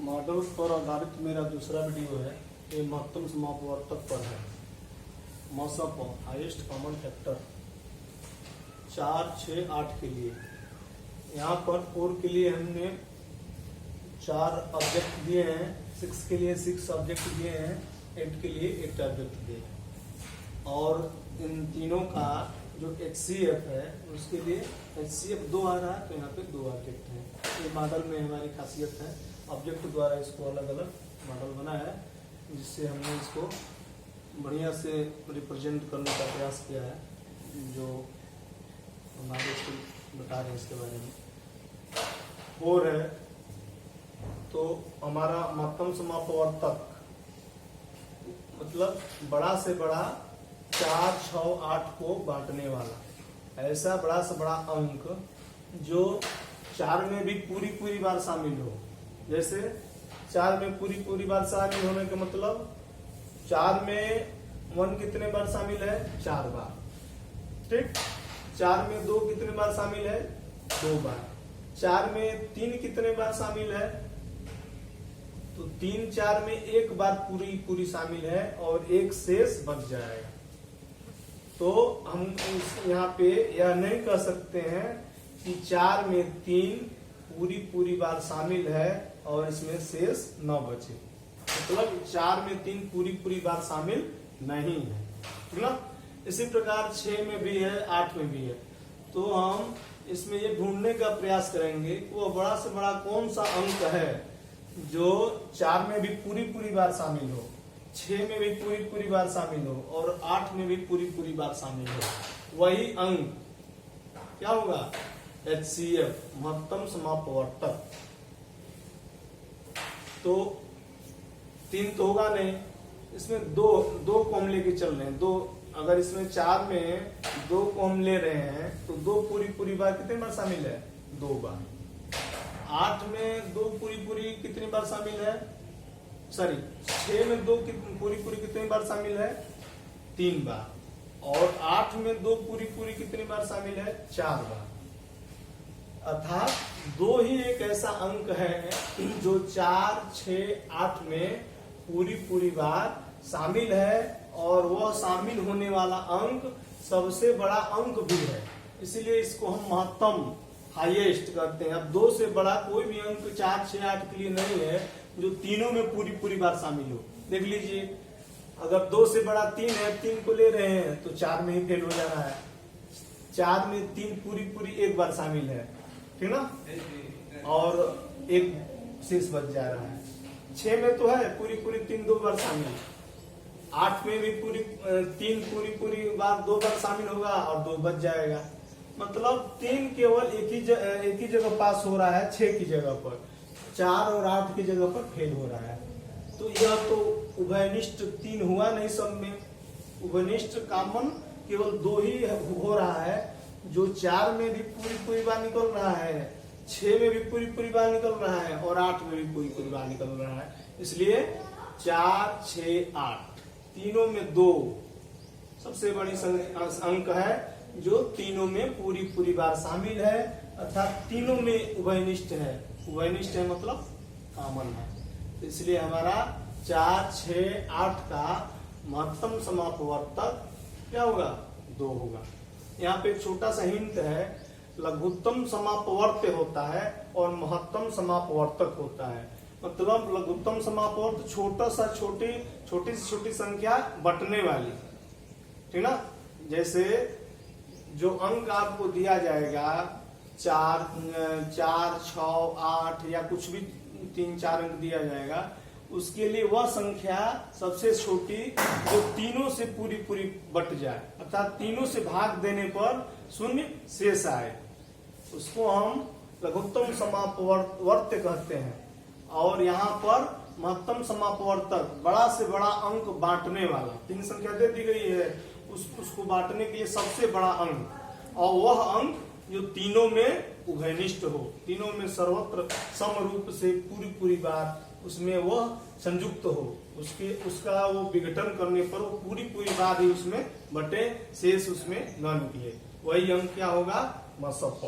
Model पर आधारित मेरा दूसरा वीडियो है। ये महत्तम समापवर्तक पर है। मसप हाईएस्ट कॉमन फैक्टर 4, 6, 8 के लिए। यहाँ पर 4 के लिए हमने 4 ऑब्जेक्ट दिए हैं, 6 के लिए 6 ऑब्जेक्ट दिए हैं, 8 के लिए 8 ऑब्जेक्ट दिए हैं। और इन तीनों का जो HCF है उसके लिए HCF 2 आ रहा है, तो यहाँ पे 2 ऑब्जेक्ट हैं। ये मॉडल में हमारी खासियत है, ऑब्जेक्ट द्वारा इसको अलग अलग मॉडल बना है, जिससे हमने इसको बढ़िया से रिप्रेजेंट करने का प्रयास किया है, जो हमारे स्कूल बता रहे हैं इसके बारे में। 4 है तो हमारा महत्तम समापवर्तक मतलब बड़ा से बड़ा 4, 6, 8 को बांटने वाला ऐसा बड़ा से बड़ा अंक जो 4 में भी पूरी बार शामिल हो। जैसे 4 में पूरी बार शामिल होने का मतलब 4 में 1 कितने बार शामिल है? 4 बार। ठीक। 4 में 2 कितने बार शामिल है? 2 बार। 4 में 3 कितने बार शामिल है? तो 3, 4 में 1 बार पूरी शामिल है और 1 शेष बच जाएगा। तो हम यहाँ पे यह नहीं कह सकते हैं कि 4 में 3 पूरी बार शामिल है और इसमें शेष न बचे। मतलब 4 में 3 पूरी बार शामिल नहीं है, ठीक ना। इसी प्रकार 6 में भी है, 8 में भी है। तो हम इसमें ये ढूंढने का प्रयास करेंगे वो बड़ा से बड़ा कौन सा अंक है जो 4 में भी पूरी बार शामिल हो, 6 में भी पूरी बार शामिल हो और 8 में भी पूरी बार शामिल हो। वही अंक क्या होगा? HCF महत्तम समापवर्तक। तो 3 तो होगा नहीं, इसमें दो को हम लेके चल रहे हैं। 2 अगर इसमें 4 में 2 को हम ले रहे हैं तो 2 पूरी बार कितने बार शामिल है? 2 बार। 8 में 2 पूरी कितनी बार शामिल है? सॉरी 6 में 2 पूरी कितनी बार शामिल है? 3 बार। और 8 में 2 पूरी कितनी बार शामिल है? 4 बार। अर्थात 2 ही एक ऐसा अंक है जो 4, 6, 8 में पूरी बार शामिल है और वह शामिल होने वाला अंक सबसे बड़ा अंक भी है, इसीलिए इसको हम महत्तम हाईएस्ट करते हैं। अब 2 से बड़ा कोई भी अंक 4, 6, 8 के लिए नहीं है जो तीनों में पूरी बार शामिल हो। देख लीजिए, अगर 2 से बड़ा 3 है, 3 को ले रहे हैं तो 4 में ही फेल हो जाना है। 4 में 3 पूरी 1 बार शामिल है, ठीक ना, और 1 शेष बच जा रहा है। 6 में तो है पूरी 3 2 बार शामिल। 8 में भी 3 पूरी बार 2 बार शामिल होगा और 2 बच जाएगा। मतलब 3 केवल एक ही जगह पास हो रहा है, 6 की जगह पर। 4 और 8 की जगह पर फेल हो रहा है। तो यह तो उभयनिष्ठ 3 हुआ नहीं, सब में उभयनिष्ठ कॉमन केवल 2 ही हो रहा है, जो 4 में भी पूरी बार निकल रहा है, 6 में भी पूरी बार निकल रहा है और 8 में भी पूरी बार निकल रहा है। इसलिए 4, 6, 8 तीनों में 2 सबसे बड़ी अंक है जो तीनों में पूरी बार शामिल है, अर्थात तीनों में उभयनिष्ठ है। उभयनिष्ठ है मतलब कॉमन है। तो इसलिए हमारा 4, 6, 8 का महत्तम समापवर्तक क्या होगा? 2 होगा। यहाँ पे एक छोटा सा हिंट है, लघुत्तम समापवर्त्य होता है और महत्तम समापवर्तक होता है। मतलब लघुत्तम समापवर्त छोटी से छोटी संख्या बटने वाली, ठीक ना। जैसे जो अंक आपको दिया जाएगा 4, 6, 8 या कुछ भी 3, 4 अंक दिया जाएगा, उसके लिए वह संख्या सबसे छोटी जो तीनों से पूरी बट जाए, अर्थात तीनों से भाग देने पर 0 शेष आए, उसको हम लघुत्तम समापवर्त्य कहते हैं। और यहाँ पर महत्तम समापवर्तक बड़ा से बड़ा अंक बांटने वाला, 3 संख्या दे दी गई है, उसको बांटने के लिए सबसे बड़ा अंक, और वह अंक जो तीनों में उभयनिष्ठ हो, तीनों में सर्वत्र सम रूप से पूरी बार उसमें वह संयुक्त हो, उसका वो विघटन करने पर वो पूरी बार ही उसमें बटे, शेष उसमें न निकले। वही अंक क्या होगा? मसप।